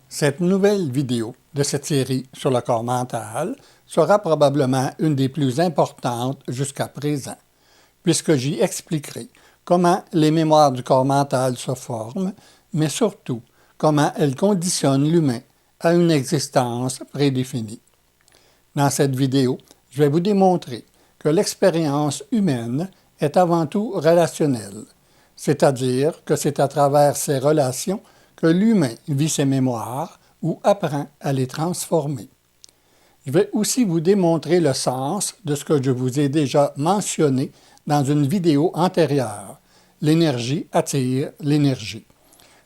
Cette nouvelle vidéo de cette série sur le corps mental sera probablement une des plus importantes jusqu'à présent, puisque j'y expliquerai comment les mémoires du corps mental se forment, mais surtout comment elles conditionnent l'humain à une existence prédéfinie. Dans cette vidéo, je vais vous démontrer que l'expérience humaine est avant tout relationnelle, c'est-à-dire que c'est à travers ces relations que l'humain vit ses mémoires ou apprend à les transformer. Je vais aussi vous démontrer le sens de ce que je vous ai déjà mentionné dans une vidéo antérieure. L'énergie attire l'énergie.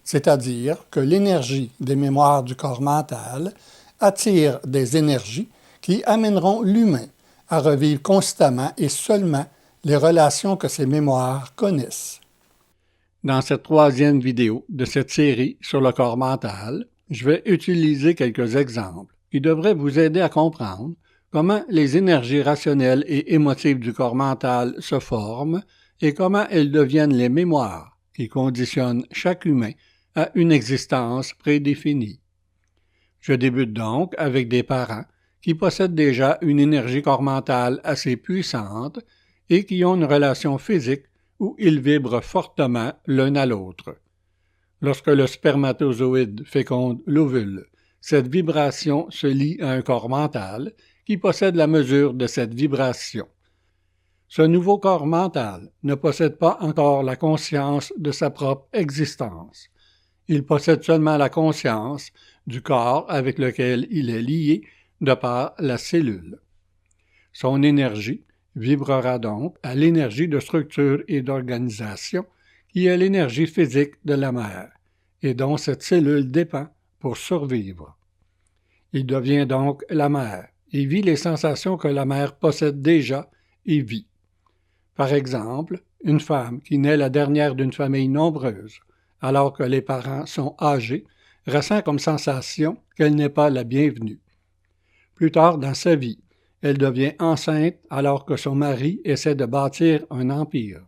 C'est-à-dire que l'énergie des mémoires du corps mental attire des énergies qui amèneront l'humain à revivre constamment et seulement les relations que ces mémoires connaissent. Dans cette troisième vidéo de cette série sur le corps mental, je vais utiliser quelques exemples qui devraient vous aider à comprendre comment les énergies rationnelles et émotives du corps mental se forment et comment elles deviennent les mémoires qui conditionnent chaque humain à une existence prédéfinie. Je débute donc avec des parents qui possèdent déjà une énergie corps mentale assez puissante et qui ont une relation physique où ils vibrent fortement l'un à l'autre. Lorsque le spermatozoïde féconde l'ovule, cette vibration se lie à un corps mental qui possède la mesure de cette vibration. Ce nouveau corps mental ne possède pas encore la conscience de sa propre existence. Il possède seulement la conscience du corps avec lequel il est lié de par la cellule. Son énergie vibrera donc à l'énergie de structure et d'organisation qui est l'énergie physique de la mère et dont cette cellule dépend pour survivre. Il devient donc la mère et vit les sensations que la mère possède déjà et vit. Par exemple, une femme qui naît la dernière d'une famille nombreuse, alors que les parents sont âgés, ressent comme sensation qu'elle n'est pas la bienvenue. Plus tard dans sa vie, elle devient enceinte alors que son mari essaie de bâtir un empire.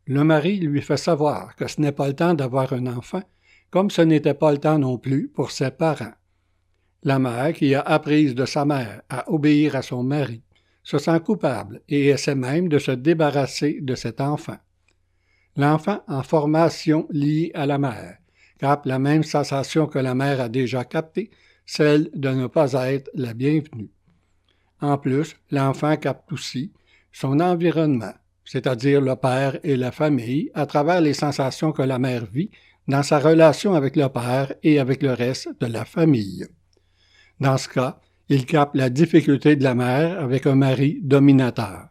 Le mari lui fait savoir que ce n'est pas le temps d'avoir un enfant, comme ce n'était pas le temps non plus pour ses parents. La mère, qui a appris de sa mère à obéir à son mari, se sent coupable et essaie même de se débarrasser de cet enfant. L'enfant en formation lié à la mère capte la même sensation que la mère a déjà captée, celle de ne pas être la bienvenue. En plus, l'enfant capte aussi son environnement, c'est-à-dire le père et la famille, à travers les sensations que la mère vit dans sa relation avec le père et avec le reste de la famille. Dans ce cas, il capte la difficulté de la mère avec un mari dominateur,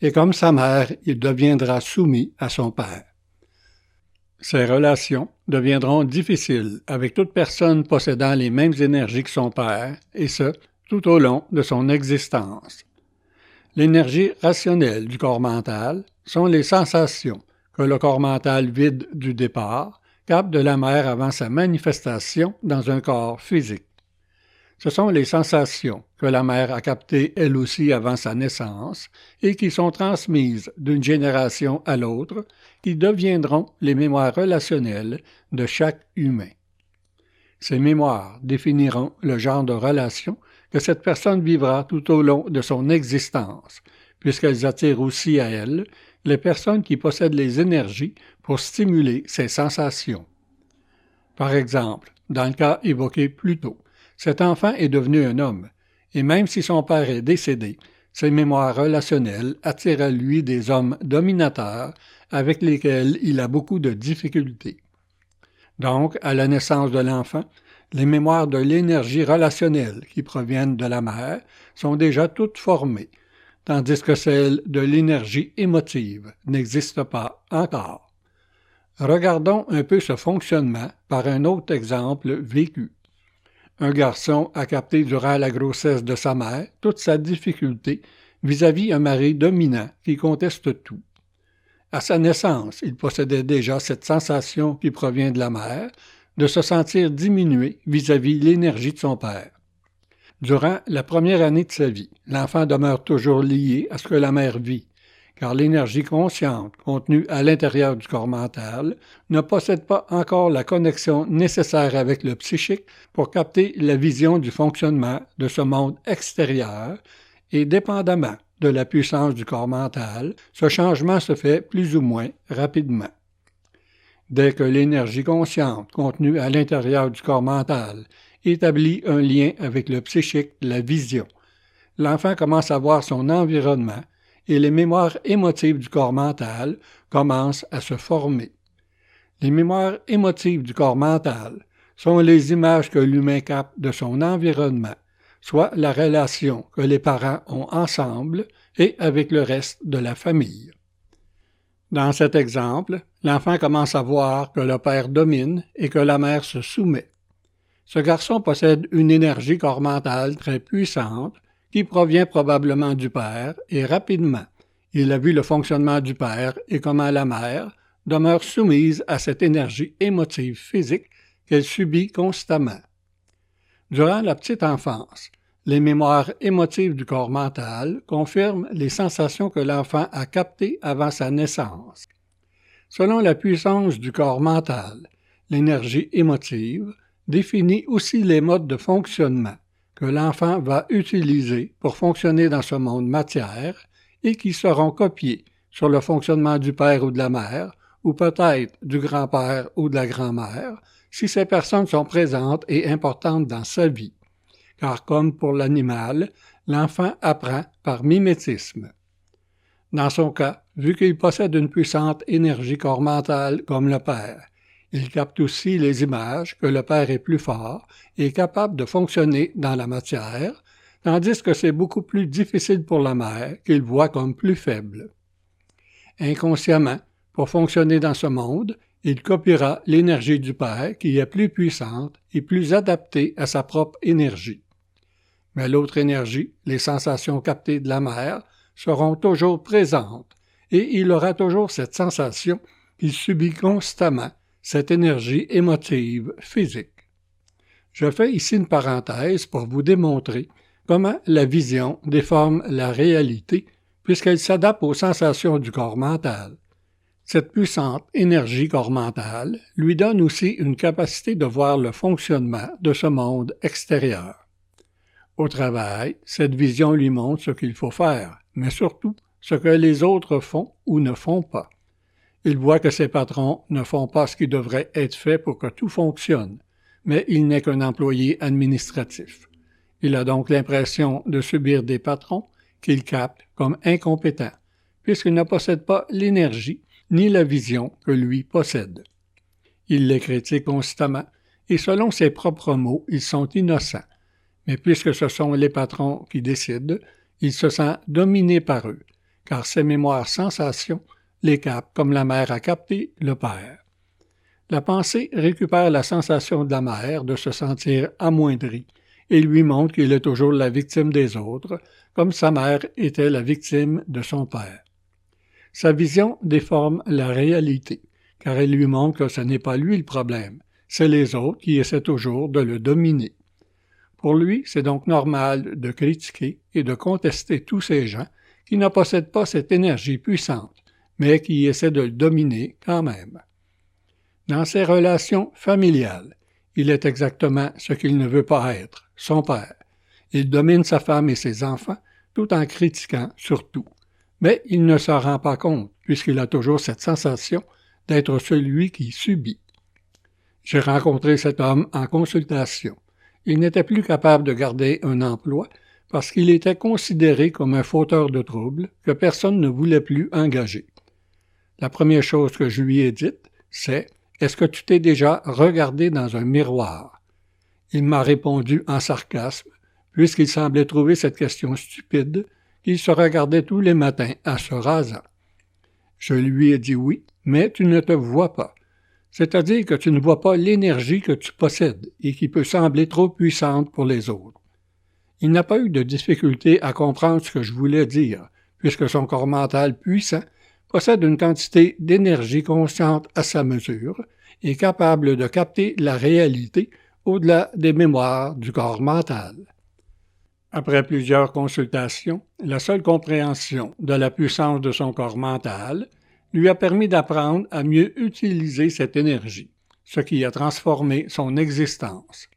et comme sa mère, il deviendra soumis à son père. Ces relations deviendront difficiles avec toute personne possédant les mêmes énergies que son père, et ce, tout au long de son existence. L'énergie rationnelle du corps mental sont les sensations que le corps mental vide du départ capte de la mère avant sa manifestation dans un corps physique. Ce sont les sensations que la mère a captées elle aussi avant sa naissance et qui sont transmises d'une génération à l'autre, qui deviendront les mémoires relationnelles de chaque humain. Ces mémoires définiront le genre de relation que cette personne vivra tout au long de son existence, puisqu'elles attirent aussi à elles les personnes qui possèdent les énergies pour stimuler ces sensations. Par exemple, dans le cas évoqué plus tôt, cet enfant est devenu un homme, et même si son père est décédé, ses mémoires relationnelles attirent à lui des hommes dominateurs avec lesquels il a beaucoup de difficultés. Donc, à la naissance de l'enfant, les mémoires de l'énergie relationnelle qui proviennent de la mère sont déjà toutes formées, tandis que celles de l'énergie émotive n'existent pas encore. Regardons un peu ce fonctionnement par un autre exemple vécu. Un garçon a capté durant la grossesse de sa mère toute sa difficulté vis-à-vis un mari dominant qui conteste tout. À sa naissance, il possédait déjà cette sensation qui provient de la mère, de se sentir diminué vis-à-vis l'énergie de son père. Durant la première année de sa vie, l'enfant demeure toujours lié à ce que la mère vit, car l'énergie consciente contenue à l'intérieur du corps mental ne possède pas encore la connexion nécessaire avec le psychique pour capter la vision du fonctionnement de ce monde extérieur et dépendamment de la puissance du corps mental, ce changement se fait plus ou moins rapidement. Dès que l'énergie consciente contenue à l'intérieur du corps mental établit un lien avec le psychique, la vision, l'enfant commence à voir son environnement et les mémoires émotives du corps mental commencent à se former. Les mémoires émotives du corps mental sont les images que l'humain capte de son environnement, soit la relation que les parents ont ensemble et avec le reste de la famille. Dans cet exemple, l'enfant commence à voir que le père domine et que la mère se soumet. Ce garçon possède une énergie corps mentale très puissante qui provient probablement du père et rapidement, il a vu le fonctionnement du père et comment la mère demeure soumise à cette énergie émotive physique qu'elle subit constamment. Durant la petite enfance, les mémoires émotives du corps mental confirment les sensations que l'enfant a captées avant sa naissance. Selon la puissance du corps mental, l'énergie émotive définit aussi les modes de fonctionnement que l'enfant va utiliser pour fonctionner dans ce monde matière et qui seront copiés sur le fonctionnement du père ou de la mère, ou peut-être du grand-père ou de la grand-mère, si ces personnes sont présentes et importantes dans sa vie. Car comme pour l'animal, l'enfant apprend par mimétisme. Dans son cas, vu qu'il possède une puissante énergie corps mentale comme le père, il capte aussi les images que le père est plus fort et capable de fonctionner dans la matière, tandis que c'est beaucoup plus difficile pour la mère qu'il voit comme plus faible. Inconsciemment, pour fonctionner dans ce monde, il copiera l'énergie du père qui est plus puissante et plus adaptée à sa propre énergie. Mais l'autre énergie, les sensations captées de la mère, seront toujours présentes et il aura toujours cette sensation qu'il subit constamment, cette énergie émotive physique. Je fais ici une parenthèse pour vous démontrer comment la vision déforme la réalité puisqu'elle s'adapte aux sensations du corps mental. Cette puissante énergie corps mentale lui donne aussi une capacité de voir le fonctionnement de ce monde extérieur. Au travail, cette vision lui montre ce qu'il faut faire, mais surtout ce que les autres font ou ne font pas. Il voit que ses patrons ne font pas ce qui devrait être fait pour que tout fonctionne, mais il n'est qu'un employé administratif. Il a donc l'impression de subir des patrons qu'il capte comme incompétents, puisqu'il ne possède pas l'énergie ni la vision que lui possède. Il les critique constamment, et selon ses propres mots, ils sont innocents. Mais puisque ce sont les patrons qui décident, il se sent dominé par eux, car ses mémoires sensations les captent comme la mère a capté le père. La pensée récupère la sensation de la mère de se sentir amoindrie et lui montre qu'il est toujours la victime des autres, comme sa mère était la victime de son père. Sa vision déforme la réalité, car elle lui montre que ce n'est pas lui le problème, c'est les autres qui essaient toujours de le dominer. Pour lui, c'est donc normal de critiquer et de contester tous ces gens qui ne possèdent pas cette énergie puissante, mais qui essaient de le dominer quand même. Dans ses relations familiales, il est exactement ce qu'il ne veut pas être, son père. Il domine sa femme et ses enfants, tout en critiquant sur tout. Mais il ne s'en rend pas compte, puisqu'il a toujours cette sensation d'être celui qui subit. J'ai rencontré cet homme en consultation. Il n'était plus capable de garder un emploi parce qu'il était considéré comme un fauteur de troubles que personne ne voulait plus engager. La première chose que je lui ai dite, c'est « Est-ce que tu t'es déjà regardé dans un miroir? » Il m'a répondu en sarcasme, puisqu'il semblait trouver cette question stupide, qu'il se regardait tous les matins en se rasant. Je lui ai dit « Oui, mais tu ne te vois pas. » C'est-à-dire que tu ne vois pas l'énergie que tu possèdes et qui peut sembler trop puissante pour les autres. Il n'a pas eu de difficulté à comprendre ce que je voulais dire, puisque son corps mental puissant possède une quantité d'énergie consciente à sa mesure et capable de capter la réalité au-delà des mémoires du corps mental. Après plusieurs consultations, la seule compréhension de la puissance de son corps mental lui a permis d'apprendre à mieux utiliser cette énergie, ce qui a transformé son existence.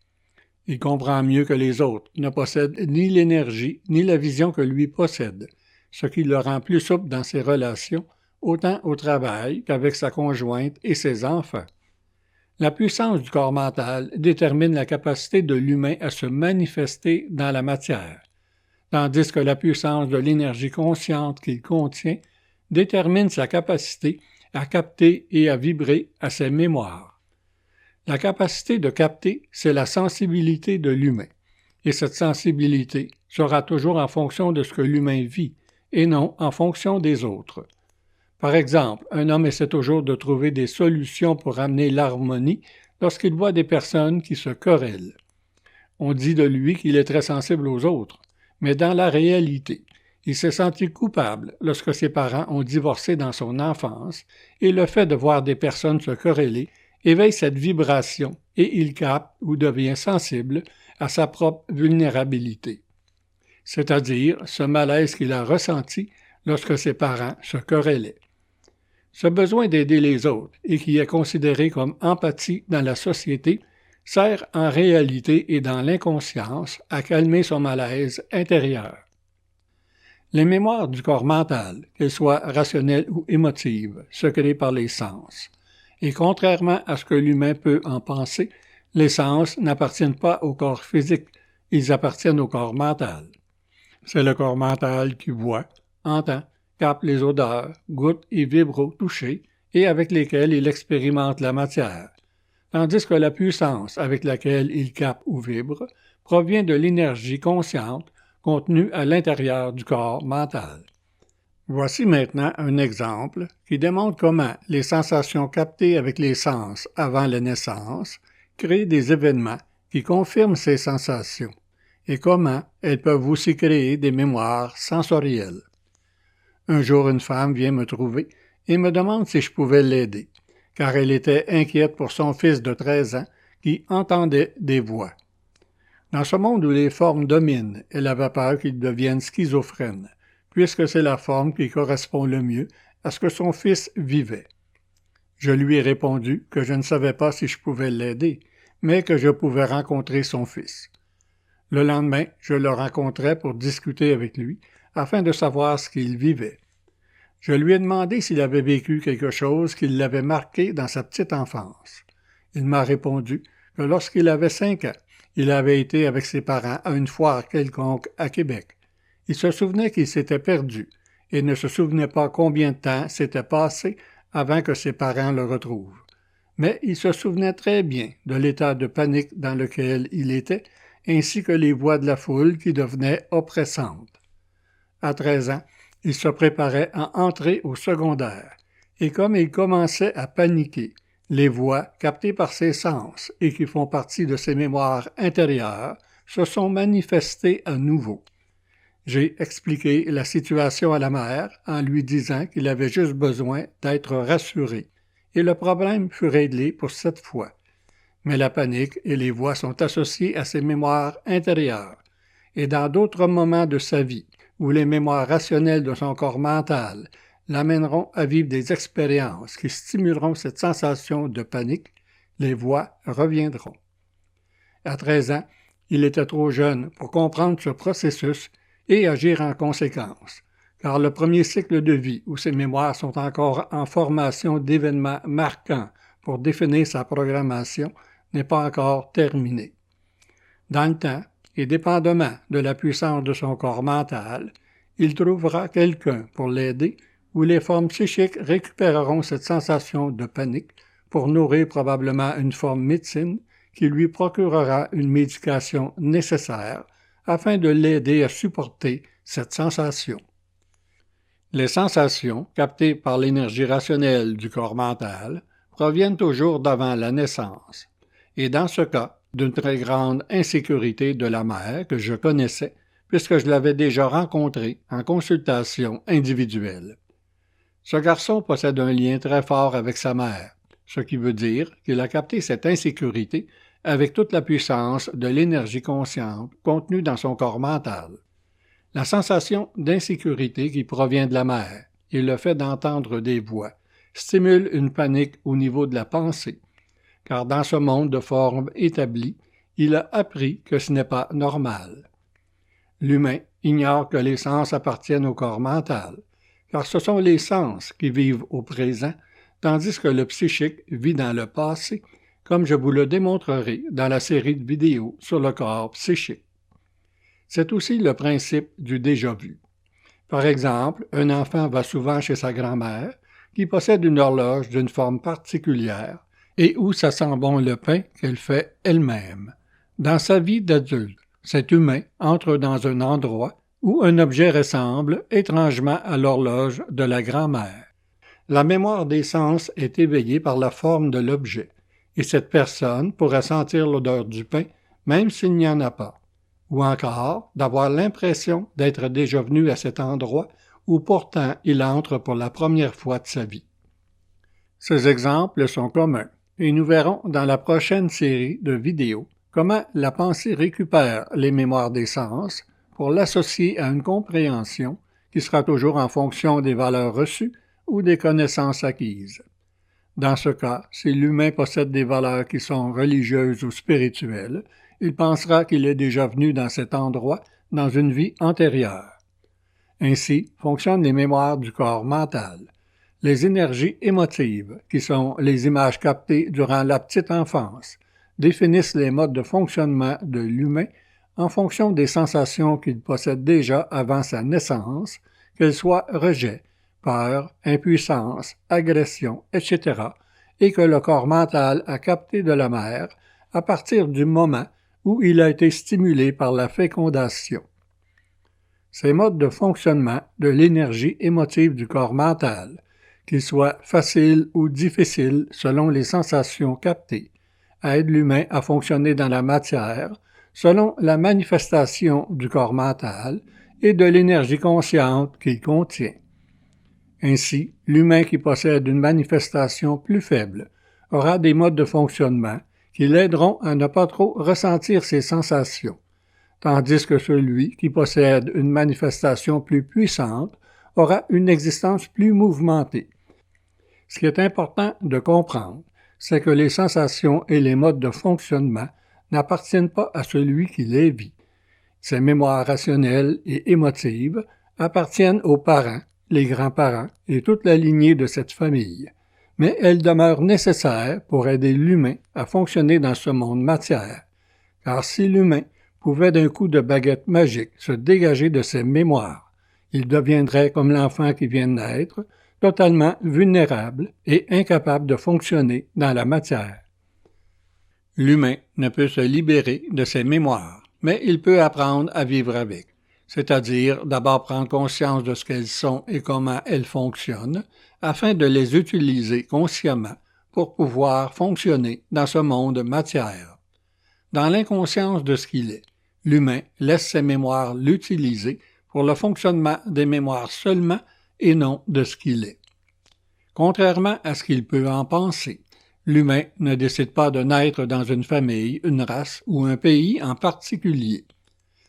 Il comprend mieux que les autres, ne possède ni l'énergie ni la vision que lui possède, ce qui le rend plus souple dans ses relations, autant au travail qu'avec sa conjointe et ses enfants. La puissance du corps mental détermine la capacité de l'humain à se manifester dans la matière, tandis que la puissance de l'énergie consciente qu'il contient détermine sa capacité à capter et à vibrer à ses mémoires. La capacité de capter, c'est la sensibilité de l'humain, et cette sensibilité sera toujours en fonction de ce que l'humain vit, et non en fonction des autres. Par exemple, un homme essaie toujours de trouver des solutions pour amener l'harmonie lorsqu'il voit des personnes qui se querellent. On dit de lui qu'il est très sensible aux autres, mais dans la réalité, il s'est senti coupable lorsque ses parents ont divorcé dans son enfance et le fait de voir des personnes se quereller éveille cette vibration et il capte ou devient sensible à sa propre vulnérabilité, c'est-à-dire ce malaise qu'il a ressenti lorsque ses parents se querellaient. Ce besoin d'aider les autres et qui est considéré comme empathie dans la société sert en réalité et dans l'inconscience à calmer son malaise intérieur. Les mémoires du corps mental, qu'elles soient rationnelles ou émotives, se créent par les sens. Et contrairement à ce que l'humain peut en penser, les sens n'appartiennent pas au corps physique, ils appartiennent au corps mental. C'est le corps mental qui voit, entend, capte les odeurs, goûte et vibre au toucher, et avec lesquels il expérimente la matière, tandis que la puissance avec laquelle il capte ou vibre provient de l'énergie consciente contenue à l'intérieur du corps mental. Voici maintenant un exemple qui démontre comment les sensations captées avec les sens avant la naissance créent des événements qui confirment ces sensations, et comment elles peuvent aussi créer des mémoires sensorielles. Un jour, une femme vient me trouver et me demande si je pouvais l'aider, car elle était inquiète pour son fils de 13 ans qui entendait des voix. Dans ce monde où les formes dominent, elle avait peur qu'il devienne schizophrène, puisque c'est la forme qui correspond le mieux à ce que son fils vivait. Je lui ai répondu que je ne savais pas si je pouvais l'aider, mais que je pouvais rencontrer son fils. Le lendemain, je le rencontrai pour discuter avec lui, afin de savoir ce qu'il vivait. Je lui ai demandé s'il avait vécu quelque chose qui l'avait marqué dans sa petite enfance. Il m'a répondu que lorsqu'il avait 5 ans, il avait été avec ses parents à une foire quelconque à Québec. Il se souvenait qu'il s'était perdu et ne se souvenait pas combien de temps s'était passé avant que ses parents le retrouvent. Mais il se souvenait très bien de l'état de panique dans lequel il était, ainsi que les voix de la foule qui devenaient oppressantes. À 13 ans, il se préparait à entrer au secondaire, et comme il commençait à paniquer, les voix captées par ses sens et qui font partie de ses mémoires intérieures se sont manifestées à nouveau. J'ai expliqué la situation à la mère en lui disant qu'il avait juste besoin d'être rassuré, et le problème fut réglé pour cette fois. Mais la panique et les voix sont associées à ses mémoires intérieures, et dans d'autres moments de sa vie, où les mémoires rationnelles de son corps mental l'amèneront à vivre des expériences qui stimuleront cette sensation de panique, les voix reviendront. À 13 ans, il était trop jeune pour comprendre ce processus et agir en conséquence, car le premier cycle de vie où ces mémoires sont encore en formation d'événements marquants pour définir sa programmation n'est pas encore terminé. Dans le temps, et dépendamment de la puissance de son corps mental, il trouvera quelqu'un pour l'aider ou les formes psychiques récupéreront cette sensation de panique pour nourrir probablement une forme médecine qui lui procurera une médication nécessaire afin de l'aider à supporter cette sensation. Les sensations, captées par l'énergie rationnelle du corps mental, proviennent toujours d'avant la naissance, et dans ce cas, d'une très grande insécurité de la mère que je connaissais, puisque je l'avais déjà rencontrée en consultation individuelle. Ce garçon possède un lien très fort avec sa mère, ce qui veut dire qu'il a capté cette insécurité avec toute la puissance de l'énergie consciente contenue dans son corps mental. La sensation d'insécurité qui provient de la mer et le fait d'entendre des voix stimule une panique au niveau de la pensée, car dans ce monde de formes établies, il a appris que ce n'est pas normal. L'humain ignore que les sens appartiennent au corps mental, car ce sont les sens qui vivent au présent, tandis que le psychique vit dans le passé, comme je vous le démontrerai dans la série de vidéos sur le corps psychique. C'est aussi le principe du déjà-vu. Par exemple, un enfant va souvent chez sa grand-mère, qui possède une horloge d'une forme particulière, et où ça sent bon le pain qu'elle fait elle-même. Dans sa vie d'adulte, cet humain entre dans un endroit où un objet ressemble étrangement à l'horloge de la grand-mère. La mémoire des sens est éveillée par la forme de l'objet, et cette personne pourra sentir l'odeur du pain même s'il n'y en a pas, ou encore d'avoir l'impression d'être déjà venu à cet endroit où pourtant il entre pour la première fois de sa vie. Ces exemples sont communs, et nous verrons dans la prochaine série de vidéos comment la pensée récupère les mémoires des sens pour l'associer à une compréhension qui sera toujours en fonction des valeurs reçues ou des connaissances acquises. Dans ce cas, si l'humain possède des valeurs qui sont religieuses ou spirituelles, il pensera qu'il est déjà venu dans cet endroit dans une vie antérieure. Ainsi fonctionnent les mémoires du corps mental. Les énergies émotives, qui sont les images captées durant la petite enfance, définissent les modes de fonctionnement de l'humain en fonction des sensations qu'il possède déjà avant sa naissance, qu'elles soient rejet, peur, impuissance, agression, etc., et que le corps mental a capté de la mère à partir du moment où il a été stimulé par la fécondation. Ces modes de fonctionnement de l'énergie émotive du corps mental, qu'ils soient faciles ou difficiles selon les sensations captées, aident l'humain à fonctionner dans la matière selon la manifestation du corps mental et de l'énergie consciente qu'il contient. Ainsi, l'humain qui possède une manifestation plus faible aura des modes de fonctionnement qui l'aideront à ne pas trop ressentir ses sensations, tandis que celui qui possède une manifestation plus puissante aura une existence plus mouvementée. Ce qui est important de comprendre, c'est que les sensations et les modes de fonctionnement n'appartiennent pas à celui qui les vit. Ces mémoires rationnelles et émotives appartiennent aux parents, les grands-parents et toute la lignée de cette famille, mais elles demeurent nécessaires pour aider l'humain à fonctionner dans ce monde matière, car si l'humain pouvait d'un coup de baguette magique se dégager de ses mémoires, il deviendrait comme l'enfant qui vient de naître, totalement vulnérable et incapable de fonctionner dans la matière. L'humain ne peut se libérer de ses mémoires, mais il peut apprendre à vivre avec, c'est-à-dire d'abord prendre conscience de ce qu'elles sont et comment elles fonctionnent, afin de les utiliser consciemment pour pouvoir fonctionner dans ce monde matière. Dans l'inconscience de ce qu'il est, l'humain laisse ses mémoires l'utiliser pour le fonctionnement des mémoires seulement et non de ce qu'il est. Contrairement à ce qu'il peut en penser, l'humain ne décide pas de naître dans une famille, une race ou un pays en particulier.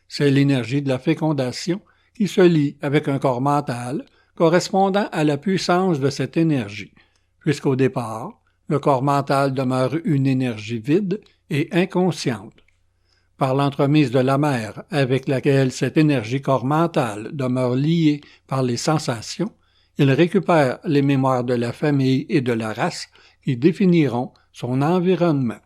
C'est l'énergie de la fécondation qui se lie avec un corps mental correspondant à la puissance de cette énergie, puisqu'au départ, le corps mental demeure une énergie vide et inconsciente. Par l'entremise de la mère avec laquelle cette énergie corps mental demeure liée par les sensations, il récupère les mémoires de la famille et de la race qui définiront son environnement.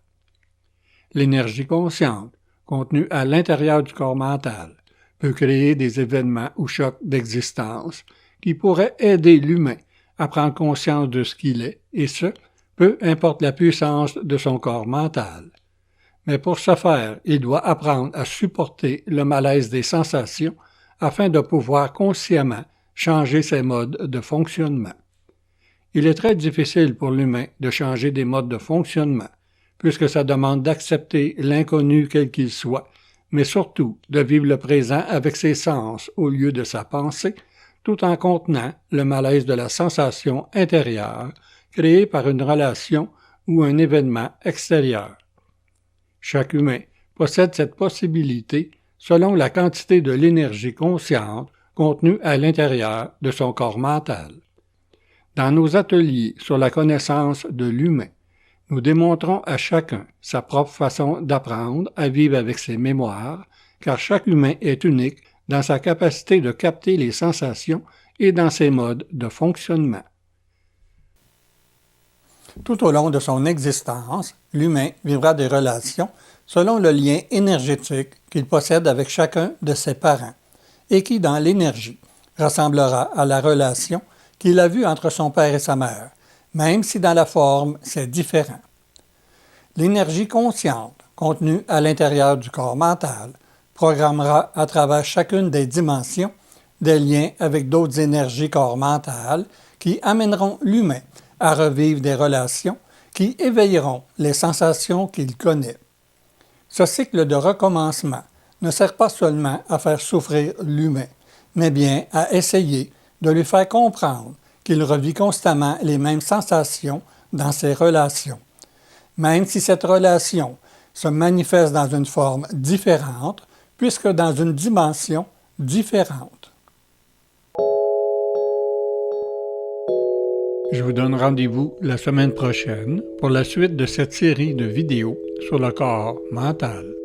L'énergie consciente, contenue à l'intérieur du corps mental, peut créer des événements ou chocs d'existence qui pourraient aider l'humain à prendre conscience de ce qu'il est, et ce, peu importe la puissance de son corps mental. Mais pour ce faire, il doit apprendre à supporter le malaise des sensations afin de pouvoir consciemment changer ses modes de fonctionnement. Il est très difficile pour l'humain de changer des modes de fonctionnement, puisque ça demande d'accepter l'inconnu quel qu'il soit, mais surtout de vivre le présent avec ses sens au lieu de sa pensée, tout en contenant le malaise de la sensation intérieure créée par une relation ou un événement extérieur. Chaque humain possède cette possibilité selon la quantité de l'énergie consciente contenue à l'intérieur de son corps mental. Dans nos ateliers sur la connaissance de l'humain, nous démontrons à chacun sa propre façon d'apprendre à vivre avec ses mémoires, car chaque humain est unique dans sa capacité de capter les sensations et dans ses modes de fonctionnement. Tout au long de son existence, l'humain vivra des relations selon le lien énergétique qu'il possède avec chacun de ses parents et qui, dans l'énergie, ressemblera à la relation qu'il a vue entre son père et sa mère, même si dans la forme c'est différent. L'énergie consciente, contenue à l'intérieur du corps mental, programmera à travers chacune des dimensions des liens avec d'autres énergies corps mentales qui amèneront l'humain à revivre des relations qui éveilleront les sensations qu'il connaît. Ce cycle de recommencement ne sert pas seulement à faire souffrir l'humain, mais bien à essayer de lui faire comprendre qu'il revit constamment les mêmes sensations dans ses relations, même si cette relation se manifeste dans une forme différente, puisque dans une dimension différente. Je vous donne rendez-vous la semaine prochaine pour la suite de cette série de vidéos sur le corps mental.